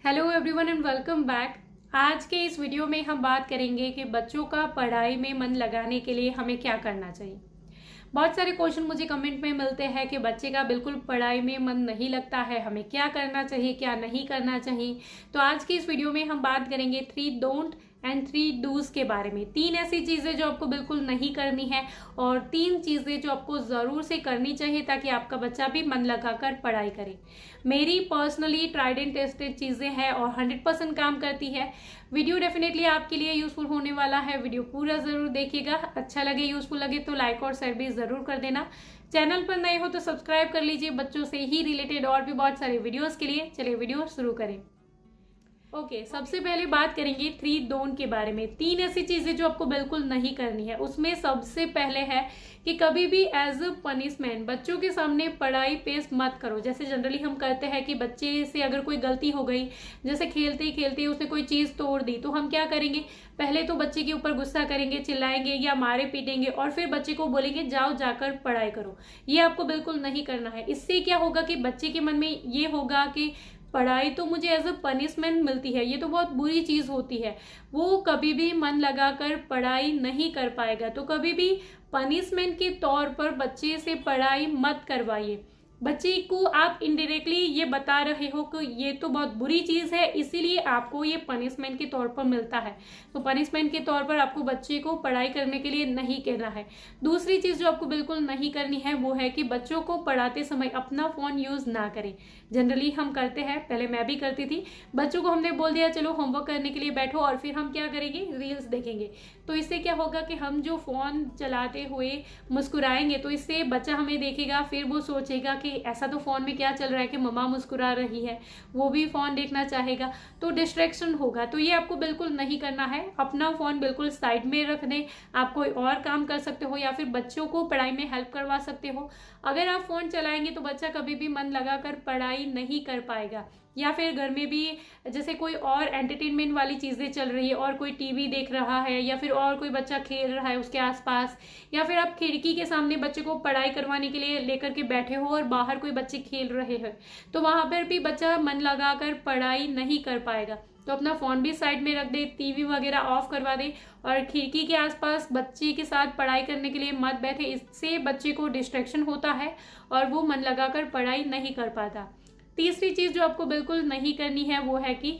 Hello everyone and welcome back. आज के इस वीडियो में हम बात करेंगे कि बच्चों का पढ़ाई में मन लगाने के लिए हमें क्या करना चाहिए। बहुत सारे क्वेश्चन मुझे कमेंट में मिलते हैं कि बच्चे का बिल्कुल पढ़ाई में मन नहीं लगता है, हमें क्या करना चाहिए, क्या नहीं करना चाहिए। तो आज की इस वीडियो में हम बात करेंगे 3 डोंट एंड 3 डूज के बारे में। 3 ऐसी चीजें जो आपको बिल्कुल नहीं करनी है और 3 चीजें जो आपको जरूर से करनी चाहिए ताकि आपका बच्चा भी मन लगाकर पढ़ाई करे। मेरी पर्सनली ट्राइड एंड टेस्टेड चीजें हैं और 100% काम करती है। वीडियो डेफिनेटली आपके लिए यूजफुल होने वाला है। वीडियो पूरा जरूर देखिएगा। अच्छा लगे, यूजफुल लगे तो लाइक और शेयर भी जरूर कर देना। चैनल पर नए हो तो सब्सक्राइब कर लीजिए बच्चों से ही रिलेटेड और भी बहुत सारे वीडियोस के लिए। चलिए वीडियो शुरू करें। सबसे पहले बात करेंगे 3 डोंट के बारे में। 3 ऐसी चीजें जो आपको बिल्कुल नहीं करनी है। उसमें सबसे पहले है कि कभी भी एज अ पनिशमेंट बच्चों के सामने पढ़ाई पेश मत करो। जैसे जनरली हम करते हैं कि बच्चे से अगर कोई गलती हो गई, जैसे खेलते ही खेलते उसने कोई चीज तोड़ दी, तो हम क्या करेंगे, पहले तो बच्चे के ऊपर गुस्सा करेंगे, चिल्लाएंगे या मारे पीटेंगे और फिर बच्चे को बोलेंगे जाओ जाकर पढ़ाई करो। ये आपको बिल्कुल नहीं करना है। इससे क्या होगा कि बच्चे के मन में ये होगा कि पढ़ाई तो मुझे एज अ पनिशमेंट मिलती है, ये तो बहुत बुरी चीज होती है। वो कभी भी मन लगाकर पढ़ाई नहीं कर पाएगा। तो कभी भी पनिशमेंट के तौर पर बच्चे से पढ़ाई मत करवाइए। बच्चे को आप इनडायरेक्टली ये बता रहे हो कि ये तो बहुत बुरी चीज है, इसीलिए आपको ये पनिशमेंट के तौर पर मिलता है। तो पनिशमेंट के तौर पर आपको बच्चे को पढ़ाई करने के लिए नहीं कहना है। दूसरी चीज जो आपको बिल्कुल नहीं करनी है वो है कि बच्चों को पढ़ाते समय अपना फोन यूज ना करें। जनरली हम करते हैं, पहले मैं भी करती थी। बच्चों को हमने बोल दिया चलो होमवर्क करने के लिए बैठो और फिर हम क्या करेंगे, रील्स देखेंगे। तो इससे क्या होगा कि हम जो फोन चलाते हुए मुस्कुराएंगे तो इससे बच्चा हमें देखेगा, फिर वो सोचेगा कि ऐसा तो फोन में क्या चल रहा है कि मम्मा मुस्कुरा रही है, वो भी फोन देखना चाहेगा, तो डिस्ट्रैक्शन होगा। तो ये आपको बिल्कुल नहीं करना है। अपना फोन बिल्कुल साइड में रख दें। आप कोई और काम कर सकते हो या फिर बच्चों को पढ़ाई में हेल्प करवा सकते हो। अगर आप फोन चलाएंगे तो बच्चा कभी भी मन लगाकर पढ़ाई नहीं कर पाएगा। या फिर घर में भी जैसे कोई और एंटरटेनमेंट वाली चीजें चल रही है और कोई टीवी देख रहा है या फिर और कोई बच्चा खेल रहा है उसके आसपास, या फिर आप खिड़की के सामने बच्चे को पढ़ाई करवाने के लिए लेकर के बैठे हो और बाहर कोई बच्चे खेल रहे हैं, तो वहां पर भी बच्चा मन लगाकर पढ़ाई नहीं कर पाएगा। तो अपना फोन भी साइड में रख दे, टीवी वगैरह ऑफ करवा दे और खिड़की के आसपास बच्चे के साथ पढ़ाई करने के लिए मत बैठे। इससे बच्चे को डिस्ट्रैक्शन होता है और वो मन लगाकर पढ़ाई नहीं कर पाता। तीसरी चीज जो आपको बिल्कुल नहीं करनी है वो है कि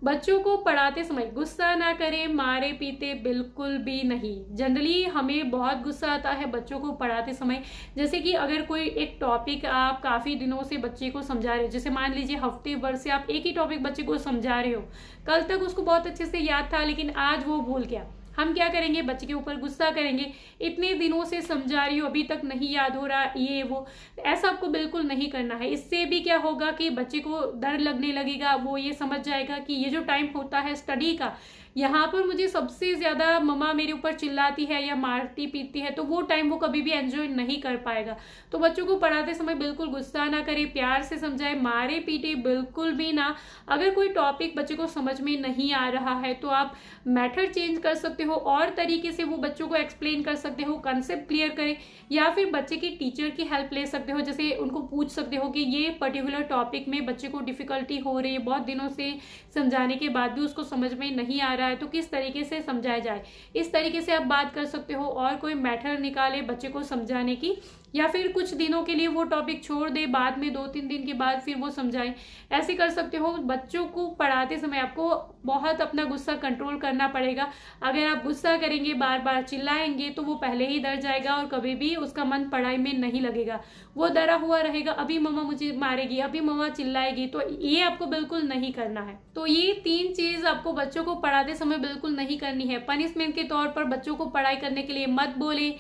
बच्चों को पढ़ाते समय गुस्सा ना करें, मारे पीते बिल्कुल भी नहीं। जनरली हमें बहुत गुस्सा आता है बच्चों को पढ़ाते समय। जैसे कि अगर कोई एक टॉपिक आप काफी दिनों से बच्चे को समझा रहे हो, जैसे मान लीजिए हफ्ते भर से आप एक ही टॉपिक बच्चे को समझा रहे हो, कल तक उसको बहुत अच्छे से याद था लेकिन आज वो भूल गया, हम क्या करेंगे, बच्चे के ऊपर गुस्सा करेंगे, इतने दिनों से समझा रही हो अभी तक नहीं याद हो रहा, ये वो। ऐसा आपको बिल्कुल नहीं करना है। इससे भी क्या होगा कि बच्चे को डर लगने लगेगा, वो ये समझ जाएगा कि ये जो टाइम होता है स्टडी का, यहाँ पर मुझे सबसे ज्यादा मम्मा मेरे ऊपर चिल्लाती है या मारती पीटती है, तो वो टाइम वो कभी भी एंजॉय नहीं कर पाएगा। तो बच्चों को पढ़ाते समय बिल्कुल गुस्सा ना करे, प्यार से समझाए, मारे पीटे बिल्कुल भी ना। अगर कोई टॉपिक बच्चे को समझ में नहीं आ रहा है तो आप मेथड चेंज कर सकते हो और तरीके से वो बच्चों को एक्सप्लेन कर सकते हो, कंसेप्ट क्लियर करें, या फिर बच्चे की टीचर की हेल्प ले सकते हो। जैसे उनको पूछ सकते हो कि ये पर्टिकुलर टॉपिक में बच्चे को डिफिकल्टी हो रही है, बहुत दिनों से समझाने के बाद भी उसको समझ में नहीं आ रहा है, तो किस तरीके से समझाया जाए, इस तरीके से आप बात कर सकते हो और कोई मेथड निकाले बच्चे को समझाने की। या फिर कुछ दिनों के लिए वो टॉपिक छोड़ दे, बाद में 2-3 दिन के बाद फिर वो समझाएं, ऐसे कर सकते हो। बच्चों को पढ़ाते समय आपको बहुत अपना गुस्सा कंट्रोल करना पड़ेगा। अगर आप गुस्सा करेंगे, बार बार चिल्लाएंगे, तो वो पहले ही डर जाएगा और कभी भी उसका मन पढ़ाई में नहीं लगेगा। वो डरा हुआ रहेगा, अभी मम्मा मुझे मारेगी, अभी मम्मा चिल्लाएगी। तो ये आपको बिल्कुल नहीं करना है। तो ये 3 चीज आपको बच्चों को पढ़ाते समय बिल्कुल नहीं करनी है। पनिशमेंट के तौर पर बच्चों को पढ़ाई करने के लिए मत बोले,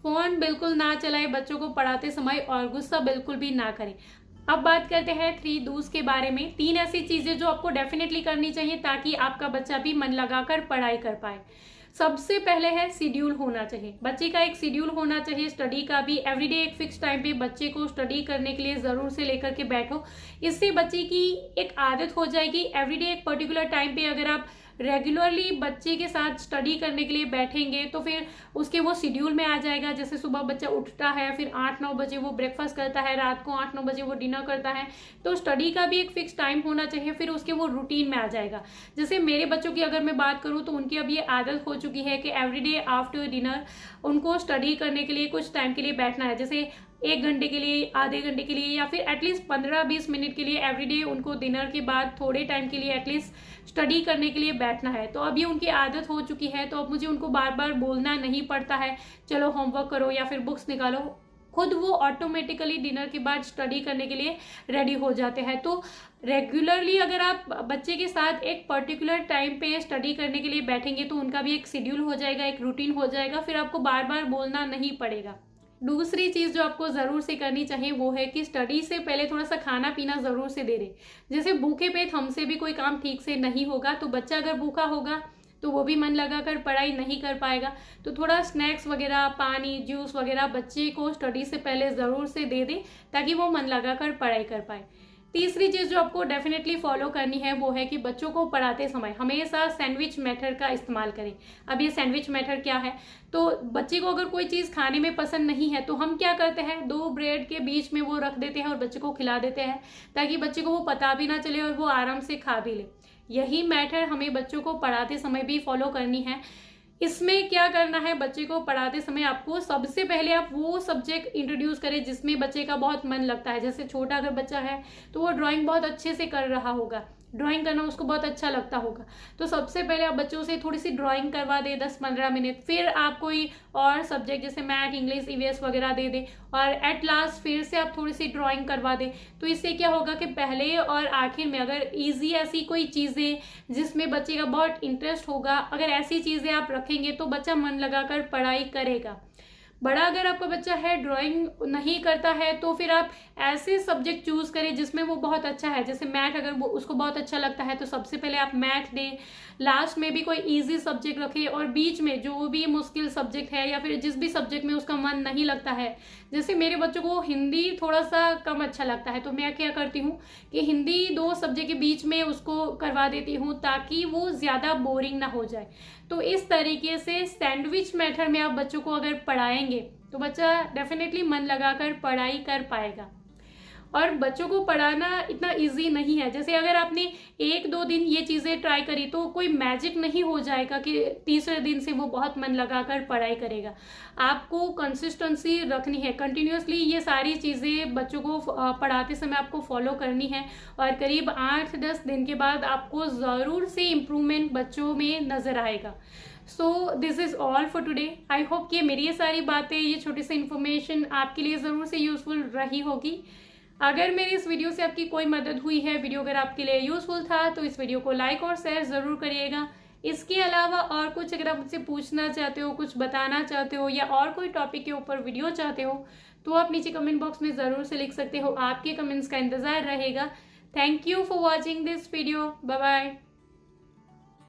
फोन बिल्कुल ना चलाए बच्चों को पढ़ाते समय, और गुस्सा बिल्कुल भी ना करें। अब बात करते हैं 3 डूज के बारे में। 3 ऐसी चीजें जो आपको डेफिनेटली करनी चाहिए ताकि आपका बच्चा भी मन लगाकर पढ़ाई कर पाए। सबसे पहले है शेड्यूल होना चाहिए। बच्चे का एक शेड्यूल होना चाहिए स्टडी का भी। एवरीडे एक फिक्स टाइम पे बच्चे को स्टडी करने के लिए जरूर से लेकर के बैठो। इससे बच्चे की एक आदत हो जाएगी। एवरीडे एक पर्टिकुलर टाइम पे अगर आप रेगुलरली बच्चे के साथ स्टडी करने के लिए बैठेंगे तो फिर उसके वो शेड्यूल में आ जाएगा। जैसे सुबह बच्चा उठता है, फिर 8-9 बजे वो ब्रेकफास्ट करता है, रात को 8-9 बजे वो डिनर करता है, तो स्टडी का भी एक फिक्स टाइम होना चाहिए, फिर उसके वो रूटीन में आ जाएगा। जैसे मेरे बच्चों की अगर मैं बात करूँ तो उनकी अब ये आदत हो चुकी है कि एवरीडे आफ्टर डिनर उनको स्टडी करने के लिए कुछ टाइम के लिए बैठना है। जैसे 1 घंटे के लिए, आधे घंटे के लिए, या फिर एटलीस्ट 15-20 मिनट के लिए एवरीडे उनको डिनर के बाद थोड़े टाइम के लिए एटलीस्ट स्टडी करने के लिए बैठना है। तो अब ये उनकी आदत हो चुकी है, तो अब मुझे उनको बार बार बोलना नहीं पड़ता है चलो होमवर्क करो या फिर बुक्स निकालो, खुद वो ऑटोमेटिकली डिनर के बाद स्टडी करने के लिए रेडी हो जाते हैं। तो रेगुलरली अगर आप बच्चे के साथ एक पर्टिकुलर टाइम पे स्टडी करने के लिए बैठेंगे तो उनका भी एक शेड्यूल हो जाएगा, एक रूटीन हो जाएगा, फिर आपको बार बार बोलना नहीं पड़ेगा। दूसरी चीज़ जो आपको ज़रूर से करनी चाहिए वो है कि स्टडी से पहले थोड़ा सा खाना पीना ज़रूर से दे दे। जैसे भूखे पेट हमसे भी कोई काम ठीक से नहीं होगा, तो बच्चा अगर भूखा होगा तो वो भी मन लगाकर पढ़ाई नहीं कर पाएगा। तो थोड़ा स्नैक्स वगैरह, पानी, जूस वगैरह बच्चे को स्टडी से पहले ज़रूर से दे दे ताकि वो मन लगाकर पढ़ाई कर पाए। तीसरी चीज़ जो आपको डेफिनेटली फॉलो करनी है वो है कि बच्चों को पढ़ाते समय हमेशा सैंडविच मेथड का इस्तेमाल करें। अब ये सैंडविच मेथड क्या है, तो बच्चे को अगर कोई चीज़ खाने में पसंद नहीं है तो हम क्या करते हैं, 2 ब्रेड के बीच में वो रख देते हैं और बच्चे को खिला देते हैं ताकि बच्चे को वो पता भी ना चले और वो आराम से खा भी ले। यही मेथड हमें बच्चों को पढ़ाते समय भी फॉलो करनी है। इसमें क्या करना है, बच्चे को पढ़ाते समय आपको सबसे पहले आप वो सब्जेक्ट इंट्रोड्यूस करें जिसमें बच्चे का बहुत मन लगता है। जैसे छोटा अगर बच्चा है तो वो ड्राइंग बहुत अच्छे से कर रहा होगा, ड्राइंग करना उसको बहुत अच्छा लगता होगा, तो सबसे पहले आप बच्चों से थोड़ी सी ड्राइंग करवा दे 10-15 मिनट, फिर आप कोई और सब्जेक्ट जैसे मैथ, इंग्लिश, ईवीएस वगैरह दे दे और एट लास्ट फिर से आप थोड़ी सी ड्राइंग करवा दे। तो इससे क्या होगा कि पहले और आखिर में अगर इजी ऐसी कोई चीज़ें जिसमें बच्चे का बहुत इंटरेस्ट होगा, अगर ऐसी चीज़ें आप रखेंगे तो बच्चा मन लगाकर पढ़ाई करेगा। बड़ा अगर आपका बच्चा है ड्राइंग नहीं करता है तो फिर आप ऐसे सब्जेक्ट चूज करें जिसमें वो बहुत अच्छा है। जैसे मैथ अगर वो उसको बहुत अच्छा लगता है तो सबसे पहले आप मैथ दें, लास्ट में भी कोई इजी सब्जेक्ट रखें और बीच में जो भी मुश्किल सब्जेक्ट है या फिर जिस भी सब्जेक्ट में उसका मन नहीं लगता है, जैसे मेरे बच्चों को हिंदी थोड़ा सा कम अच्छा लगता है तो मैं क्या करती हूँ कि हिंदी 2 सब्जेक्ट के बीच में उसको करवा देती हूँ ताकि वो ज़्यादा बोरिंग ना हो जाए। तो इस तरीके से सैंडविच मेथड में आप बच्चों को अगर पढ़ाएंगे तो बच्चा डेफिनेटली मन लगाकर पढ़ाई कर पाएगा। और बच्चों को पढ़ाना इतना इजी नहीं है। जैसे अगर आपने 1-2 दिन ये चीज़ें ट्राई करी तो कोई मैजिक नहीं हो जाएगा कि तीसरे दिन से वो बहुत मन लगाकर पढ़ाई करेगा। आपको कंसिस्टेंसी रखनी है, कंटिन्यूसली ये सारी चीज़ें बच्चों को पढ़ाते समय आपको फॉलो करनी है और करीब 8-10 दिन के बाद आपको ज़रूर से इम्प्रूवमेंट बच्चों में नज़र आएगा। So this is all for today. I hope कि मेरी ये सारी बातें, ये छोटी सी इन्फॉर्मेशन आपके लिए ज़रूर से यूज़फुल रही होगी। अगर मेरी इस वीडियो से आपकी कोई मदद हुई है, वीडियो अगर आपके लिए यूज़फुल था तो इस वीडियो को लाइक और शेयर ज़रूर करिएगा। इसके अलावा और कुछ अगर आप मुझसे पूछना चाहते हो, कुछ बताना चाहते हो या और कोई टॉपिक के ऊपर वीडियो चाहते हो तो आप नीचे कमेंट बॉक्स में ज़रूर से लिख सकते हो। आपके कमेंट्स का इंतज़ार रहेगा। Thank you for watching this video. Bye bye.